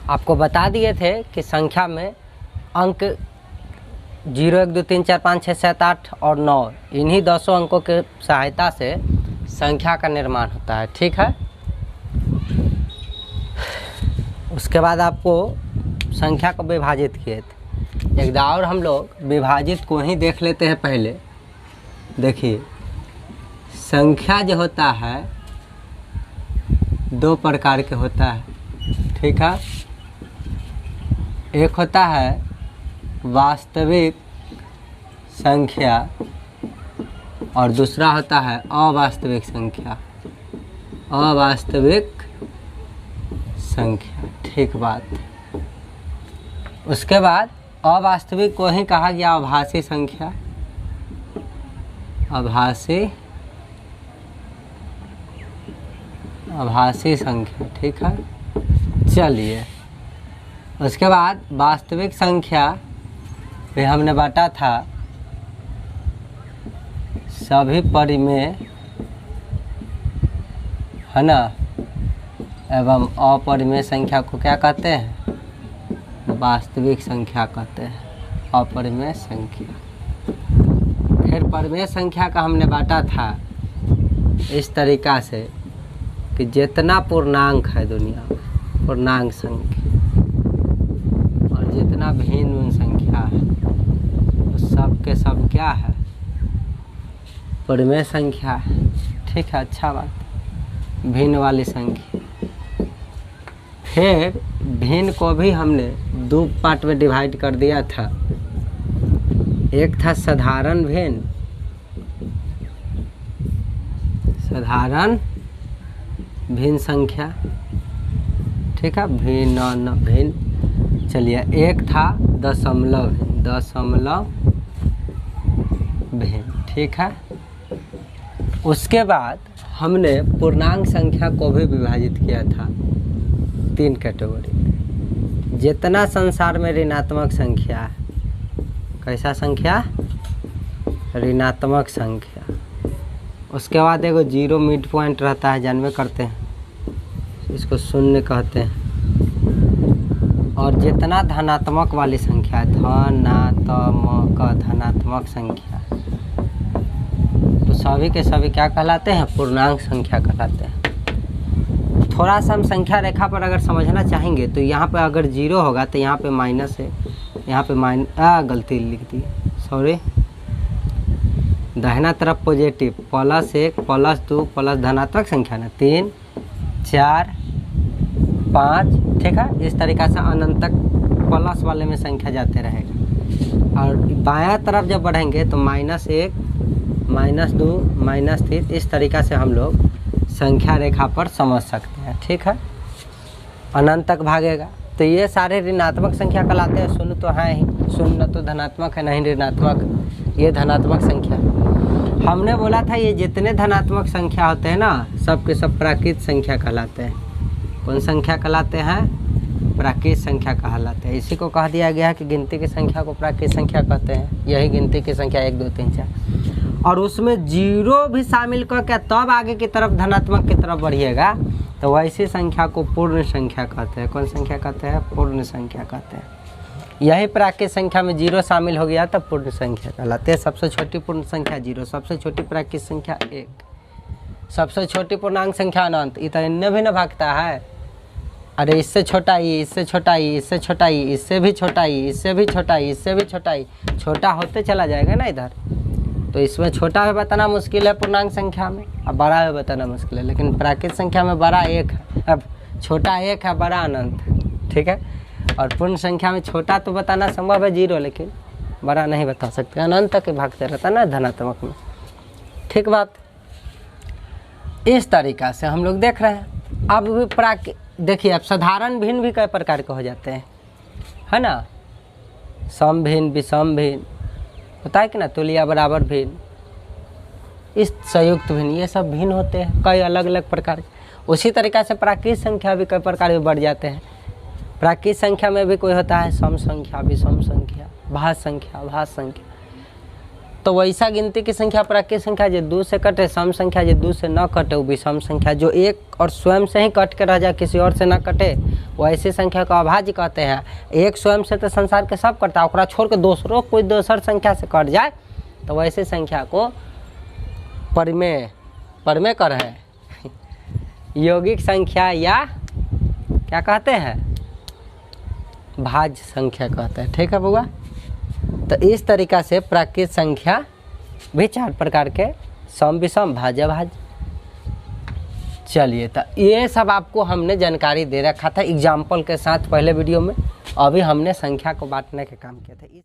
आपको बता दिए थे कि संख्या में अंक 0 1 2 3 4 5 6 7 8 और 9 इन्हीं 10 अंकों के सहायता से संख्या का निर्माण होता है। ठीक है। उसके बाद आपको संख्या को विभाजित किए थे। एक और हम लोग विभाजित को ही देख लेते हैं पहले। देखिए, संख्या जो होता है 2 प्रकार के होता है। ठीक है। एक होता है वास्तविक संख्या और दूसरा होता है अवास्तविक संख्या। अवास्तविक संख्या, ठीक बात। उसके बाद अवास्तविक को ही कहा गया आभासी संख्या। आभासी संख्या, ठीक है। चलिए, उसके बाद वास्तविक संख्या भी हमने बांटा था सभी परिमेय, है ना, एवं अपरिमेय संख्या को क्या कहते हैं? वास्तविक संख्या कहते हैं, अपरिमेय संख्या। फिर परिमेय संख्या का हमने बांटा था इस तरीक़ा से कि जितना पूर्णांक है दुनिया में, पूर्णांक संख्या, और जितना भिन्न संख्या है वो सब के सब क्या है? परिमेय संख्या है। ठीक है, अच्छा बात। भिन्न वाली संख्या। फिर भिन्न को भी हमने 2 पार्ट में डिवाइड कर दिया था। एक था साधारण भिन्न, साधारण भिन्न संख्या, ठीक है, भिन्न भिन्न। चलिए, एक था दशमलव भिन्न, दशमलव भिन्न, ठीक है। उसके बाद हमने पूर्णांक संख्या को भी विभाजित किया था 3 कैटेगरी। जितना संसार में ऋणात्मक संख्या है, कैसा संख्या? ऋणात्मक संख्या। उसके बाद एगो 0 मिड पॉइंट रहता है, जानवे करते हैं, इसको शून्य कहते हैं। और जितना धनात्मक वाली संख्या, धनात्मक, धनात्मक संख्या, तो सभी के सभी क्या कहलाते हैं? पूर्णांक संख्या कहलाते हैं। थोड़ा सा हम संख्या रेखा पर अगर समझना चाहेंगे तो यहाँ पे अगर 0 होगा तो यहाँ पे माइनस है, यहाँ पे गलती लिख दी, सॉरी। दाहिना तरफ पॉजिटिव, +1 +2 प्लस धनात्मक संख्या ना 3 4 5, ठीक है। इस तरीक़ा से अनंत तक प्लस वाले में संख्या जाते रहेगा। और बायां तरफ जब बढ़ेंगे तो -1 -2 -3, इस तरीक़ा से हम लोग संख्या रेखा पर समझ सकते हैं। ठीक है, अनंत तक भागेगा तो ये सारे ऋणात्मक संख्या कहलाते हैं। शून्य तो है ही, शून्य तो धनात्मक है, नहीं ऋणात्मक, ये धनात्मक संख्या। हमने बोला था ये जितने धनात्मक संख्या होते हैं ना, सब के सब प्राकृत संख्या कहलाते हैं। कौन संख्या कहलाते हैं? प्राकृत संख्या कहलाते हैं। इसी को कह दिया गया है कि गिनती की संख्या को प्राकृत संख्या कहते हैं। यही गिनती की संख्या 1 2 3 4। और उसमें 0 भी शामिल करके तब आगे की तरफ धनात्मक की तरफ बढ़िएगा तो वैसी संख्या को पूर्ण संख्या कहते हैं। कौन संख्या कहते हैं? पूर्ण संख्या कहते हैं। यही प्राकृत संख्या में 0 शामिल हो गया तब पूर्ण संख्या कहलाते हैं। सबसे छोटी पूर्ण संख्या 0, सबसे छोटी प्राकृत संख्या 1, सबसे छोटी पूर्णांक संख्या अनंत। ये तो इनमें भी न भागता है। अरे इससे छोटा ई, इससे छोटा ई, इससे छोटा ई, इससे भी छोटा ई, इससे भी छोटा ई, इससे भी छोटा ई, छोटा होते चला जाएगा ना इधर। तो इसमें छोटा है बताना मुश्किल है पूर्णांक संख्या में, अब बड़ा है बताना मुश्किल है। लेकिन प्राकृत संख्या में बड़ा 1 है, अब छोटा 1 है, बड़ा अनंत। ठीक है। और पूर्ण संख्या में छोटा तो बताना संभव है 0, लेकिन बड़ा नहीं बता सकते, अनंत तक भागते रहता ना धनात्मक में। ठीक बात। इस तरीक़ा से हम लोग देख रहे हैं। अब भी देखिए, अब साधारण भिन्न भी कई प्रकार के हो जाते हैं, है ना। सम भिन्न, विषम भिन्न होता है कि ना, तुल्य बराबर भिन्न, इस संयुक्त भिन्न, ये सब भिन्न होते हैं कई अलग अलग प्रकार के। उसी तरीक़ा से प्राकृत संख्या भी कई प्रकार के बढ़ जाते हैं। प्राकृत संख्या में भी कोई होता है सम संख्या, विषम संख्या, भाज्य संख्या, भाज्य संख्या। तो वैसा गिनती की संख्या प्राकृत संख्या जो 2 से कटे, सम संख्या जो 2 से न कटे वो विषम संख्या, जो एक और स्वयं से ही कट के रह जाए किसी और से न कटे वो ऐसी संख्या को अभाज्य कहते हैं। एक स्वयं से तो संसार के सब कटता है, ओकरा छोड़ के दूसरों कोई दूसर संख्या से कट जाए तो वैसे संख्या को परमेय कर है यौगिक संख्या या क्या कहते हैं, भाज्य संख्या कहते हैं। ठीक है बउआ। तो इस तरीका से प्राकृत संख्या भी 4 प्रकार के, सम विषम भाज्य भाज्य। चलिए, तो ये सब आपको हमने जानकारी दे रखा था एग्जाम्पल के साथ पहले वीडियो में। अभी हमने संख्या को बांटने का काम किया था।